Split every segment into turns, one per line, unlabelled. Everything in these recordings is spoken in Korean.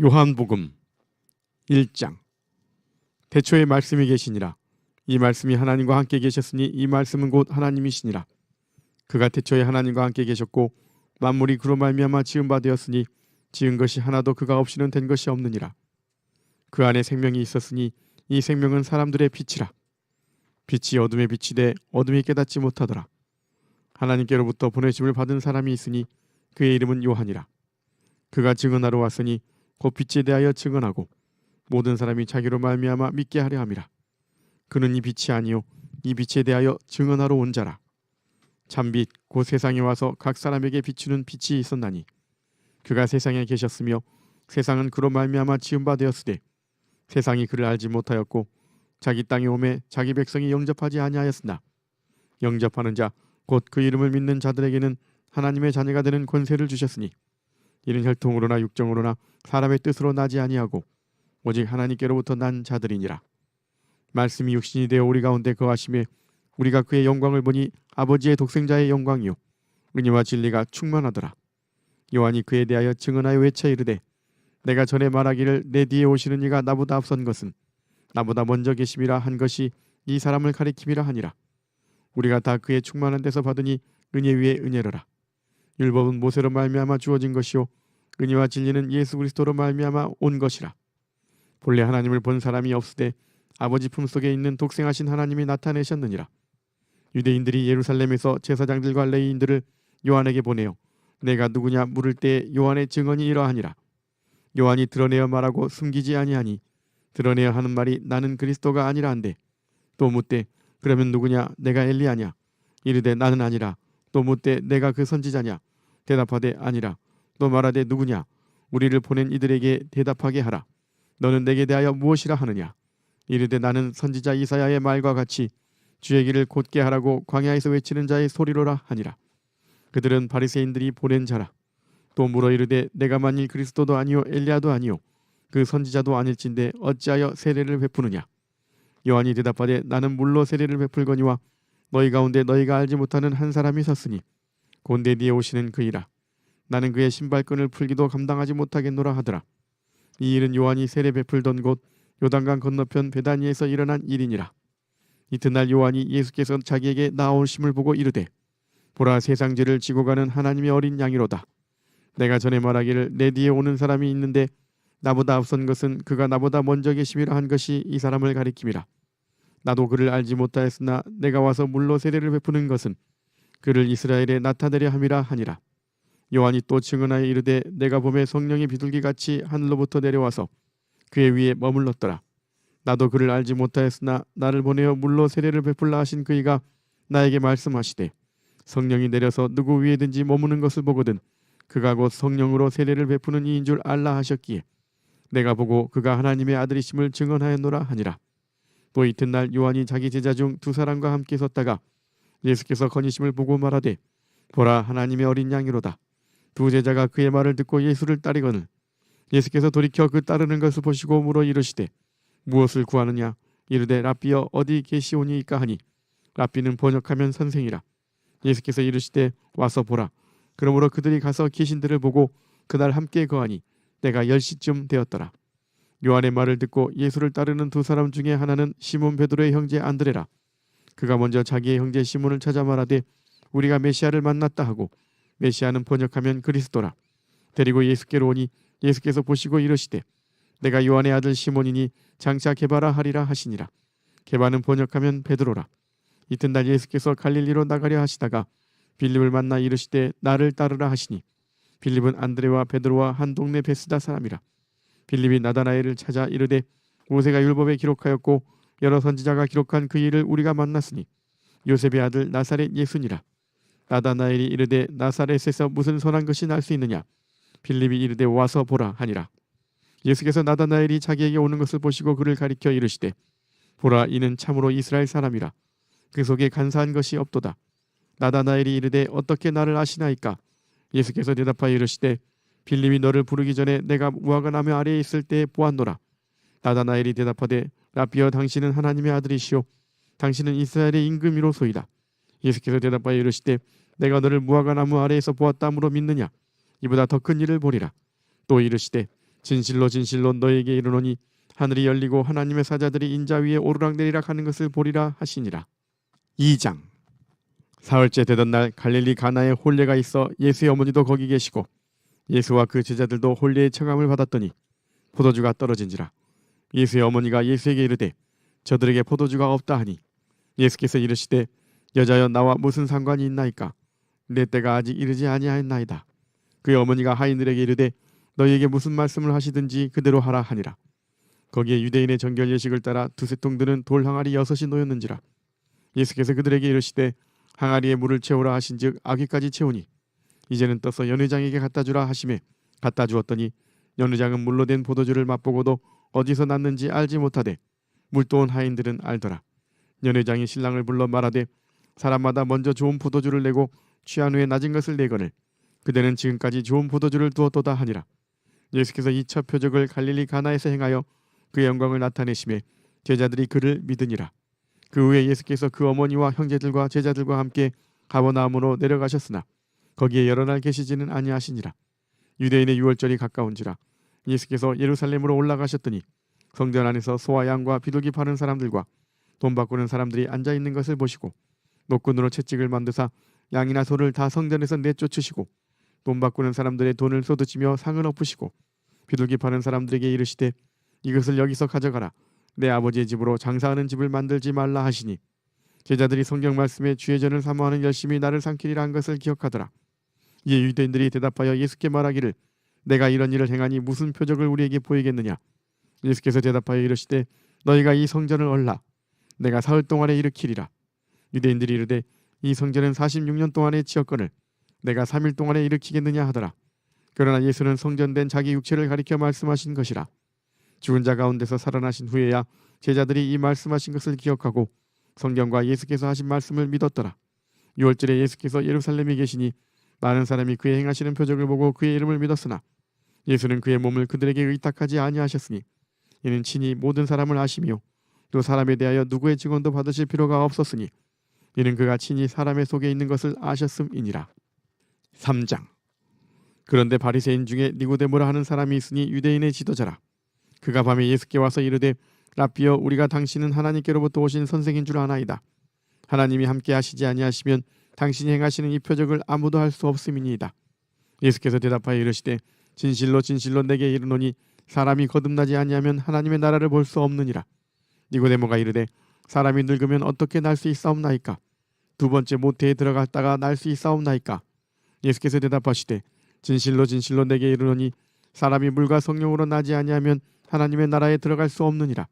요한복음 1장. 태초에 말씀이 계시니라. 이 말씀이 하나님과 함께 계셨으니 이 말씀은 곧 하나님이시니라. 그가 태초에 하나님과 함께 계셨고 만물이 그로 말미암아 지은 바 되었으니 지은 것이 하나도 그가 없이는 된 것이 없느니라. 그 안에 생명이 있었으니 이 생명은 사람들의 빛이라. 빛이 어둠에 비치되 어둠이 깨닫지 못하더라. 하나님께로부터 보내심을 받은 사람이 있으니 그의 이름은 요한이라. 그가 증언하러 왔으니 곧 빛에 대하여 증언하고 모든 사람이 자기로 말미암아 믿게 하려 함이라. 그는 이 빛이 아니요 이 빛에 대하여 증언하러 온 자라. 참빛 곧 세상에 와서 각 사람에게 비추는 빛이 있었나니 그가 세상에 계셨으며 세상은 그로 말미암아 지은 바 되었으되 세상이 그를 알지 못하였고 자기 땅에 오매 자기 백성이 영접하지 아니하였으나 영접하는 자 곧 그 이름을 믿는 자들에게는 하나님의 자녀가 되는 권세를 주셨으니 이는 혈통으로나 육정으로나 사람의 뜻으로 나지 아니하고 오직 하나님께로부터 난 자들이니라. 말씀이 육신이 되어 우리 가운데 거하심에 우리가 그의 영광을 보니 아버지의 독생자의 영광이요 은혜와 진리가 충만하더라. 요한이 그에 대하여 증언하여 외쳐 이르되 내가 전에 말하기를 내 뒤에 오시는 이가 나보다 앞선 것은 나보다 먼저 계심이라 한 것이 이 사람을 가리킴이라 하니라. 우리가 다 그의 충만한 데서 받으니 은혜 위에 은혜로라. 율법은 모세로 말미암아 주어진 것이요 은혜와 진리는 예수 그리스도로 말미암아 온 것이라. 본래 하나님을 본 사람이 없으되 아버지 품속에 있는 독생하신 하나님이 나타내셨느니라. 유대인들이 예루살렘에서 제사장들과 레위인들을 요한에게 보내어 내가 누구냐 물을 때 요한의 증언이 이러하니라. 요한이 드러내어 말하고 숨기지 아니하니 드러내어 하는 말이 나는 그리스도가 아니라 한데 또 묻되 그러면 누구냐 내가 엘리야냐 이르되 나는 아니라 또 묻되 내가 그 선지자냐 대답하되 아니라 또 말하되 누구냐 우리를 보낸 이들에게 대답하게 하라. 너는 내게 대하여 무엇이라 하느냐 이르되 나는 선지자 이사야의 말과 같이 주의 길을 곧게 하라고 광야에서 외치는 자의 소리로라 하니라. 그들은 바리새인들이 보낸 자라. 또 물어 이르되 내가 만일 그리스도도 아니요 엘리야도 아니요 그 선지자도 아닐진데 어찌하여 세례를 베푸느냐. 요한이 대답하되 나는 물로 세례를 베풀거니와 너희 가운데 너희가 알지 못하는 한 사람이 섰으니 곧 내 뒤에 오시는 그이라. 나는 그의 신발끈을 풀기도 감당하지 못하겠노라 하더라. 이 일은 요한이 세례 베풀던 곳 요단강 건너편 베다니에서 일어난 일이니라. 이튿날 요한이 예수께서 자기에게 나오심을 보고 이르되 보라 세상 죄를 지고 가는 하나님의 어린 양이로다. 내가 전에 말하기를 내 뒤에 오는 사람이 있는데 나보다 앞선 것은 그가 나보다 먼저 계심이라 한 것이 이 사람을 가리킴이라. 나도 그를 알지 못하였으나 내가 와서 물로 세례를 베푸는 것은 그를 이스라엘에 나타내려 함이라 하니라. 요한이 또 증언하여 이르되 내가 보매 성령이 비둘기같이 하늘로부터 내려와서 그의 위에 머물렀더라. 나도 그를 알지 못하였으나 나를 보내어 물로 세례를 베풀라 하신 그이가 나에게 말씀하시되 성령이 내려서 누구 위에든지 머무는 것을 보거든 그가 곧 성령으로 세례를 베푸는 이인 줄 알라 하셨기에 내가 보고 그가 하나님의 아들이심을 증언하였노라 하니라. 또 이튿날 요한이 자기 제자 중 두 사람과 함께 섰다가 예수께서 거니심을 보고 말하되 보라 하나님의 어린 양이로다. 두 제자가 그의 말을 듣고 예수를 따르거늘 예수께서 돌이켜 그 따르는 것을 보시고 물어 이르시되 무엇을 구하느냐 이르되 랍비여 어디 계시오니이까 하니 랍비는 번역하면 선생이라. 예수께서 이르시되 와서 보라. 그러므로 그들이 가서 계신들을 보고 그날 함께 거하니 때가 10시쯤 되었더라. 요한의 말을 듣고 예수를 따르는 두 사람 중에 하나는 시몬 베드로의 형제 안드레라. 그가 먼저 자기의 형제 시몬을 찾아 말하되 우리가 메시아를 만났다 하고 메시아는 번역하면 그리스도라. 데리고 예수께로 오니 예수께서 보시고 이르시되 내가 요한의 아들 시몬이니 장차 게바라 하리라 하시니라. 게바는 번역하면 베드로라. 이튿날 예수께서 갈릴리로 나가려 하시다가 빌립을 만나 이르시되 나를 따르라 하시니 빌립은 안드레와 베드로와 한 동네 베스다 사람이라. 빌립이 나다나엘을 찾아 이르되 모세가 율법에 기록하였고 여러 선지자가 기록한 그 일을 우리가 만났으니 요셉의 아들 나사렛 예수니라. 나다나엘이 이르되 나사렛에서 무슨 선한 것이 날 수 있느냐. 빌립이 이르되 와서 보라 하니라. 예수께서 나다나엘이 자기에게 오는 것을 보시고 그를 가리켜 이르시되 보라 이는 참으로 이스라엘 사람이라. 그 속에 간사한 것이 없도다. 나다나엘이 이르되 어떻게 나를 아시나이까. 예수께서 대답하여 이르시되 빌립이 너를 부르기 전에 내가 무화과 나무 아래에 있을 때에 보았노라. 나다나엘이 대답하되 랍비여 당신은 하나님의 아들이시오 당신은 이스라엘의 임금이로소이다. 예수께서 대답하여 이르시되 내가 너를 무화과 나무 아래에서 보았다므로 믿느냐. 이보다 더 큰 일을 보리라. 또 이르시되 진실로 진실로 너희에게 이르노니 하늘이 열리고 하나님의 사자들이 인자 위에 오르락내리락 하는 것을 보리라 하시니라. 2장. 사흘째 되던 날 갈릴리 가나에 혼례가 있어 예수의 어머니도 거기 계시고 예수와 그 제자들도 혼례의 청함을 받았더니 포도주가 떨어진지라. 예수의 어머니가 예수에게 이르되 저들에게 포도주가 없다 하니 예수께서 이르시되 여자여 나와 무슨 상관이 있나이까? 내 때가 아직 이르지 아니하였나이다. 그의 어머니가 하인들에게 이르되 너희에게 무슨 말씀을 하시든지 그대로 하라 하니라. 거기에 유대인의 정결 예식을 따라 두세 통 드는 돌 항아리 6이 놓였는지라. 예수께서 그들에게 이르시되 항아리에 물을 채우라 하신즉 아귀까지 채우니 이제는 떠서 연회장에게 갖다 주라 하시매 갖다 주었더니 연회장은 물로 된 포도주를 맛보고도 어디서 났는지 알지 못하되 물도온 하인들은 알더라. 연회장이 신랑을 불러 말하되 사람마다 먼저 좋은 포도주를 내고 취한 후에 낮은 것을 내거늘 그대는 지금까지 좋은 포도주를 두었도다 하니라. 예수께서 이 첫 표적을 갈릴리 가나에서 행하여 그의 영광을 나타내심에 제자들이 그를 믿으니라. 그 후에 예수께서 그 어머니와 형제들과 제자들과 함께 가버나움으로 내려가셨으나 거기에 여러 날 계시지는 아니하시니라. 유대인의 유월절이 가까운지라. 예수께서 예루살렘으로 올라가셨더니 성전 안에서 소와 양과 비둘기 파는 사람들과 돈 바꾸는 사람들이 앉아 있는 것을 보시고 노끈으로 채찍을 만드사 양이나 소를 다 성전에서 내쫓으시고 돈 바꾸는 사람들의 돈을 쏟으시며 상을 엎으시고 비둘기 파는 사람들에게 이르시되 이것을 여기서 가져가라. 내 아버지의 집으로 장사하는 집을 만들지 말라 하시니 제자들이 성경 말씀에 주의 전을 사모하는 열심히 나를 삼키리라 한 것을 기억하더라. 이에 유대인들이 대답하여 예수께 말하기를 내가 이런 일을 행하니 무슨 표적을 우리에게 보이겠느냐. 예수께서 대답하여 이르시되 너희가 이 성전을 얼라. 내가 사흘 동안에 일으키리라. 유대인들이 이르되 이 성전은 46년 동안에 지었거늘 내가 3일 동안에 일으키겠느냐 하더라. 그러나 예수는 성전된 자기 육체를 가리켜 말씀하신 것이라. 죽은 자 가운데서 살아나신 후에야 제자들이 이 말씀하신 것을 기억하고 성경과 예수께서 하신 말씀을 믿었더라. 6월절에 예수께서 예루살렘에 계시니 많은 사람이 그의 행하시는 표적을 보고 그의 이름을 믿었으나 예수는 그의 몸을 그들에게 의탁하지 아니하셨으니 이는 친히 모든 사람을 아시며 또 사람에 대하여 누구의 증언도 받으실 필요가 없었으니 이는 그가 친히 사람의 속에 있는 것을 아셨음이니라. 3장. 그런데 바리새인 중에 니고데모라 하는 사람이 있으니 유대인의 지도자라. 그가 밤에 예수께 와서 이르되 라삐여 우리가 당신은 하나님께로부터 오신 선생인 줄 아나이다. 하나님이 함께 하시지 아니하시면 당신이 행하시는 이 표적을 아무도 할 수 없음이니이다. 예수께서 대답하여 이르시되 진실로 진실로 내게 이르노니 사람이 거듭나지 아니하면 하나님의 나라를 볼 수 없느니라. 니고데모가 이르되 사람이 늙으면 어떻게 날 수 있사옵나이까? 두 번째 모태에 들어갔다가 날 수 있사옵나이까? 예수께서 대답하시되 진실로 진실로 내게 이르노니 사람이 물과 성령으로 나지 아니하면 하나님의 나라에 들어갈 수 없느니라.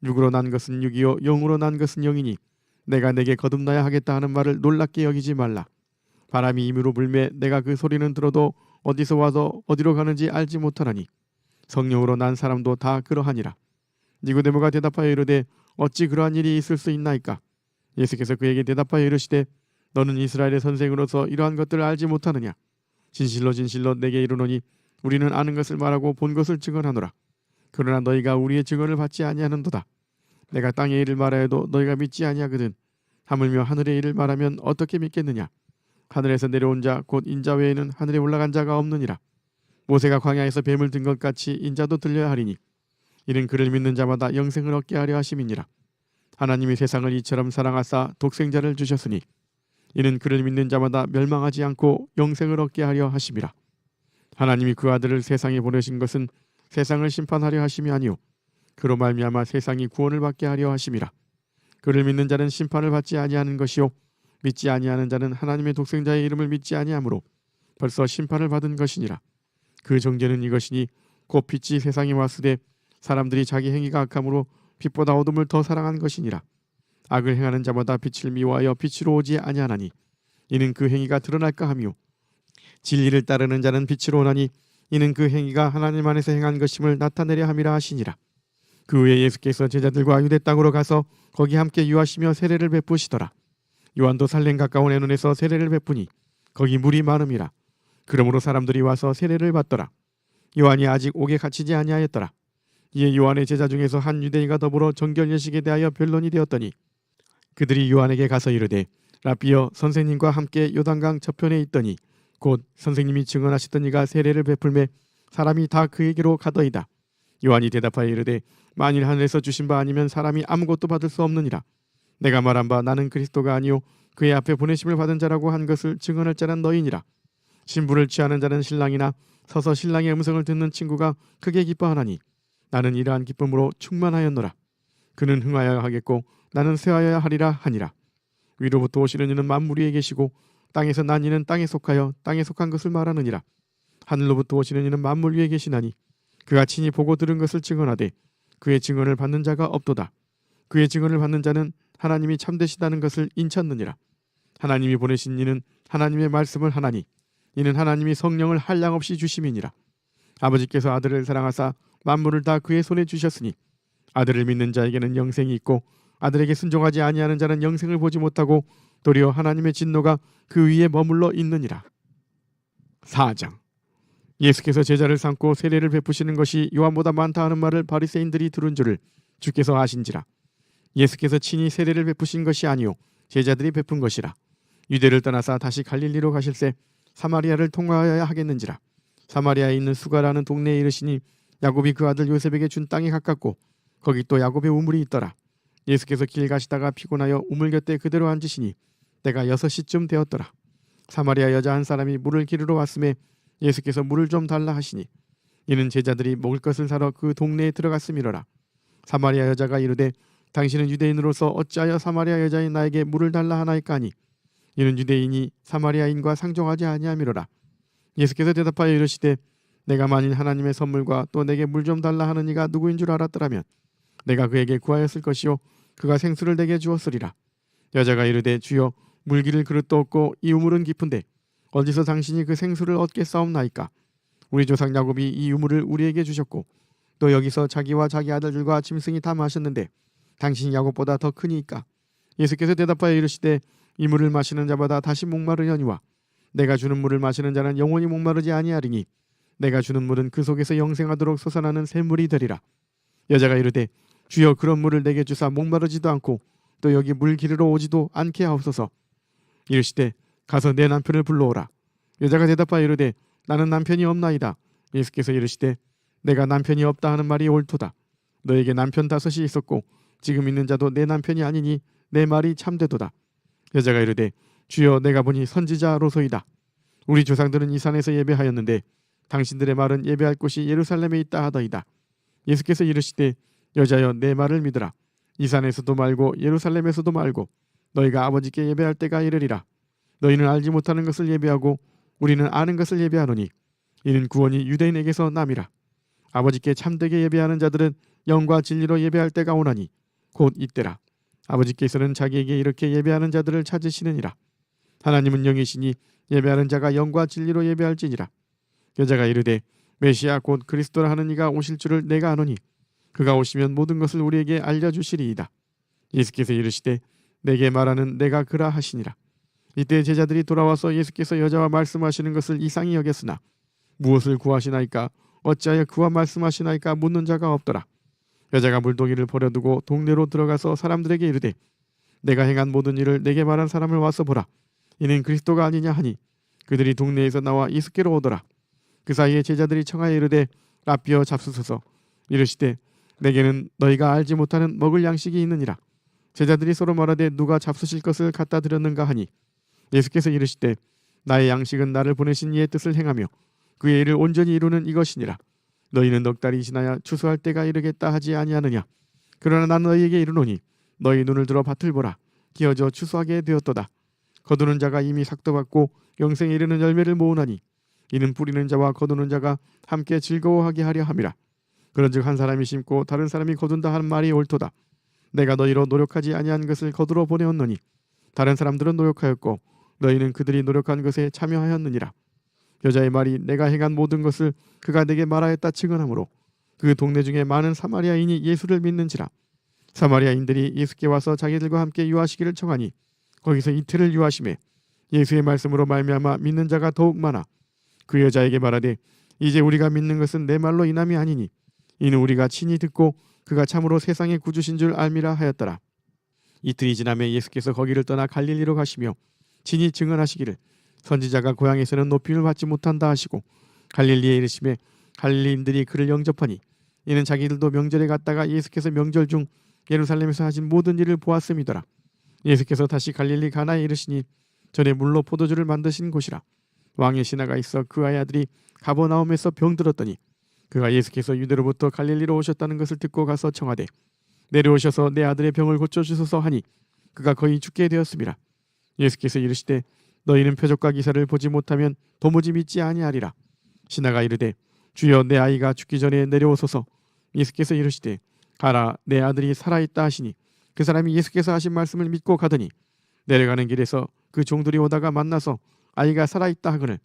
육으로 난 것은 육이요 영으로 난 것은 영이니 내가 내게 거듭나야 하겠다 하는 말을 놀랍게 여기지 말라. 바람이 임으로 불매 내가 그 소리는 들어도 어디서 와서 어디로 가는지 알지 못하나니 성령으로 난 사람도 다 그러하니라. 니고데모가 대답하여 이르되 어찌 그러한 일이 있을 수 있나이까? 예수께서 그에게 대답하여 이르시되 너는 이스라엘의 선생으로서 이러한 것들을 알지 못하느냐? 진실로 진실로 내게 이르노니 우리는 아는 것을 말하고 본 것을 증언하노라. 그러나 너희가 우리의 증언을 받지 아니하는도다. 내가 땅의 일을 말하여도 너희가 믿지 아니하거든. 하물며 하늘의 일을 말하면 어떻게 믿겠느냐? 하늘에서 내려온 자 곧 인자 외에는 하늘에 올라간 자가 없느니라. 모세가 광야에서 뱀을 든 것 같이 인자도 들려야 하리니 이는 그를 믿는 자마다 영생을 얻게 하려 하심이니라. 하나님이 세상을 이처럼 사랑하사 독생자를 주셨으니 이는 그를 믿는 자마다 멸망하지 않고 영생을 얻게 하려 하심이라. 하나님이 그 아들을 세상에 보내신 것은 세상을 심판하려 하심이 아니요 그로 말미암아 세상이 구원을 받게 하려 하심이라. 그를 믿는 자는 심판을 받지 아니하는 것이요 믿지 아니하는 자는 하나님의 독생자의 이름을 믿지 아니하므로 벌써 심판을 받은 것이니라. 그 정죄는 이것이니 곧 빛이 세상에 왔으되 사람들이 자기 행위가 악함으로 빛보다 어둠을 더 사랑한 것이니라. 악을 행하는 자마다 빛을 미워하여 빛으로 오지 아니하나니 이는 그 행위가 드러날까 하며 진리를 따르는 자는 빛으로 오나니 이는 그 행위가 하나님 안에서 행한 것임을 나타내려 함이라 하시니라. 그 후에 예수께서 제자들과 유대 땅으로 가서 거기 함께 유하시며 세례를 베푸시더라. 요한도 살렘 가까운 애논에서 세례를 베푸니 거기 물이 많음이라. 그러므로 사람들이 와서 세례를 받더라. 요한이 아직 옥에 갇히지 아니하였더라. 이에 요한의 제자 중에서 한 유대인과 더불어 정결 예식에 대하여 변론이 되었더니 그들이 요한에게 가서 이르되 라삐여 선생님과 함께 요단강 저편에 있더니 곧 선생님이 증언하시던 이가 세례를 베풀매 사람이 다 그에게로 가더이다. 요한이 대답하여 이르되 만일 하늘에서 주신 바 아니면 사람이 아무것도 받을 수 없느니라. 내가 말한 바 나는 그리스도가 아니요 그의 앞에 보내심을 받은 자라고 한 것을 증언할 자란 너희니라. 신부를 취하는 자는 신랑이나 서서 신랑의 음성을 듣는 친구가 크게 기뻐하나니 나는 이러한 기쁨으로 충만하였노라. 그는 흥하여야 하겠고 나는 쇠하여야 하리라 하니라. 위로부터 오시는 이는 만물 위에 계시고 땅에서 난 이는 땅에 속하여 땅에 속한 것을 말하느니라. 하늘로부터 오시는 이는 만물 위에 계시나니 그가 친히 보고 들은 것을 증언하되 그의 증언을 받는 자가 없도다. 그의 증언을 받는 자는 하나님이 참되시다는 것을 인쳤느니라. 하나님이 보내신 이는 하나님의 말씀을 하나니 이는 하나님이 성령을 한량없이 주심이니라. 아버지께서 아들을 사랑하사 만물을 다 그의 손에 주셨으니 아들을 믿는 자에게는 영생이 있고 아들에게 순종하지 아니하는 자는 영생을 보지 못하고 도리어 하나님의 진노가 그 위에 머물러 있느니라. 4장. 예수께서 제자를 삼고 세례를 베푸시는 것이 요한보다 많다 하는 말을 바리새인들이 들은 줄을 주께서 아신지라. 예수께서 친히 세례를 베푸신 것이 아니요 제자들이 베푼 것이라. 유대를 떠나사 다시 갈릴리로 가실새 사마리아를 통과하여야 하겠는지라. 사마리아에 있는 수가라는 동네에 이르시니 야곱이 그 아들 요셉에게 준 땅에 가깝고 거기 또 야곱의 우물이 있더라. 예수께서 길 가시다가 피곤하여 우물 곁에 그대로 앉으시니 때가 6시쯤 되었더라. 사마리아 여자 한 사람이 물을 기르러 왔음에 예수께서 물을 좀 달라 하시니 이는 제자들이 먹을 것을 사러 그 동네에 들어갔음이로라. 사마리아 여자가 이르되 당신은 유대인으로서 어찌하여 사마리아 여자인 나에게 물을 달라 하나이까 하니 이는 유대인이 사마리아인과 상종하지 아니함이로라. 예수께서 대답하여 이르시되 내가 만일 하나님의 선물과 또 내게 물 좀 달라 하는 이가 누구인 줄 알았더라면 내가 그에게 구하였을 것이요 그가 생수를 내게 주었으리라. 여자가 이르되 주여 물 기를 그릇도 없고 이 우물은 깊은데 어디서 당신이 그 생수를 얻겠사옵나이까. 우리 조상 야곱이 이 우물을 우리에게 주셨고 또 여기서 자기와 자기 아들들과 짐승이 다 마셨는데 당신이 야곱보다 더 크니까. 예수께서 대답하여 이르시되 이 물을 마시는 자마다 다시 목마르려니와 내가 주는 물을 마시는 자는 영원히 목마르지 아니하리니 내가 주는 물은 그 속에서 영생하도록 솟아나는 샘물이 되리라. 여자가 이르되 주여 그런 물을 내게 주사 목마르지도 않고 또 여기 물 기르러 오지도 않게 하옵소서. 이르시되 가서 내 남편을 불러오라. 여자가 대답하여 이르되 나는 남편이 없나이다. 예수께서 이르시되 내가 남편이 없다 하는 말이 옳도다. 너에게 남편 5이 있었고 지금 있는 자도 내 남편이 아니니 내 말이 참되도다. 여자가 이르되 주여 내가 보니 선지자로소이다. 우리 조상들은 이 산에서 예배하였는데 당신들의 말은 예배할 곳이 예루살렘에 있다 하더이다. 예수께서 이르시되 여자여 내 말을 믿으라. 이 산에서도 말고 예루살렘에서도 말고 너희가 아버지께 예배할 때가 이르리라. 너희는 알지 못하는 것을 예배하고 우리는 아는 것을 예배하노니 이는 구원이 유대인에게서 남이라. 아버지께 참되게 예배하는 자들은 영과 진리로 예배할 때가 오나니 곧 이때라. 아버지께서는 자기에게 이렇게 예배하는 자들을 찾으시느니라. 하나님은 영이시니 예배하는 자가 영과 진리로 예배할지니라. 여자가 이르되 메시아 곧 그리스도라 하는 이가 오실 줄을 내가 아노니 그가 오시면 모든 것을 우리에게 알려주시리이다. 예수께서 이르시되 내게 말하는 내가 그라 하시니라. 이때 제자들이 돌아와서 예수께서 여자와 말씀하시는 것을 이상히 여겼으나 무엇을 구하시나이까 어찌하여 그와 말씀하시나이까 묻는 자가 없더라. 여자가 물동이를 버려두고 동네로 들어가서 사람들에게 이르되 내가 행한 모든 일을 내게 말한 사람을 와서 보라. 이는 그리스도가 아니냐 하니 그들이 동네에서 나와 예수께로 오더라. 그 사이에 제자들이 청하여 이르되 라삐어 잡수소서. 이르시되 내게는 너희가 알지 못하는 먹을 양식이 있느니라. 제자들이 서로 말하되 누가 잡수실 것을 갖다 드렸는가 하니 예수께서 이르시되 나의 양식은 나를 보내신 이의 뜻을 행하며 그의 일을 온전히 이루는 이것이니라. 너희는 넉 달이 지나야 추수할 때가 이르겠다 하지 아니하느냐. 그러나 나는 너희에게 이르노니 너희 눈을 들어 밭을 보라. 기어져 추수하게 되었도다. 거두는 자가 이미 삭도 받고 영생에 이르는 열매를 모으나니 이는 뿌리는 자와 거두는 자가 함께 즐거워하게 하려 함이라. 그런즉 한 사람이 심고 다른 사람이 거둔다 하는 말이 옳도다. 내가 너희로 노력하지 아니한 것을 거두러 보내었노니 다른 사람들은 노력하였고 너희는 그들이 노력한 것에 참여하였느니라. 여자의 말이 내가 행한 모든 것을 그가 내게 말하였다 증언하므로 그 동네 중에 많은 사마리아인이 예수를 믿는지라. 사마리아인들이 예수께 와서 자기들과 함께 유하시기를 청하니 거기서 이틀을 유하심에 예수의 말씀으로 말미암아 믿는 자가 더욱 많아. 그 여자에게 말하되 이제 우리가 믿는 것은 내 말로 인함이 아니니 이는 우리가 친히 듣고 그가 참으로 세상의 구주신 줄 알미라 하였더라. 이틀이 지나매 예수께서 거기를 떠나 갈릴리로 가시며 친히 증언하시기를 선지자가 고향에서는 높임을 받지 못한다 하시고 갈릴리에 이르심에 갈릴리인들이 그를 영접하니 이는 자기들도 명절에 갔다가 예수께서 명절 중 예루살렘에서 하신 모든 일을 보았음이더라. 예수께서 다시 갈릴리 가나에 이르시니 전에 물로 포도주를 만드신 곳이라. 왕의 신하가 있어 그 아들이 가버나움에서 병들었더니 그가 예수께서 유대로부터 갈릴리로 오셨다는 것을 듣고 가서 청하되 내려오셔서 내 아들의 병을 고쳐주소서 하니 그가 거의 죽게 되었음이라. 예수께서 이르시되 너희는 표적과 기사를 보지 못하면 도무지 믿지 아니하리라. 신하가 이르되 주여 내 아이가 죽기 전에 내려오소서. 예수께서 이르시되 가라 내 아들이 살아있다 하시니 그 사람이 예수께서 하신 말씀을 믿고 가더니 내려가는 길에서 그 종들이 오다가 만나서 아이가 살아있다 하거늘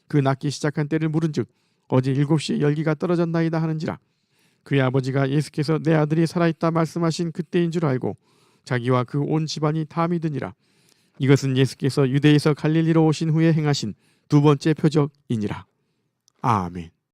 그 낫기 시작한 때를 물은즉 어제 7시에 열기가 떨어졌나이다 하는지라. 그의 아버지가 예수께서 내 아들이 살아있다 말씀하신 그때인 줄 알고 자기와 그 온 집안이 다 믿으니라. 이것은 예수께서 유대에서 갈릴리로 오신 후에 행하신 두 번째 표적이니라. 아멘.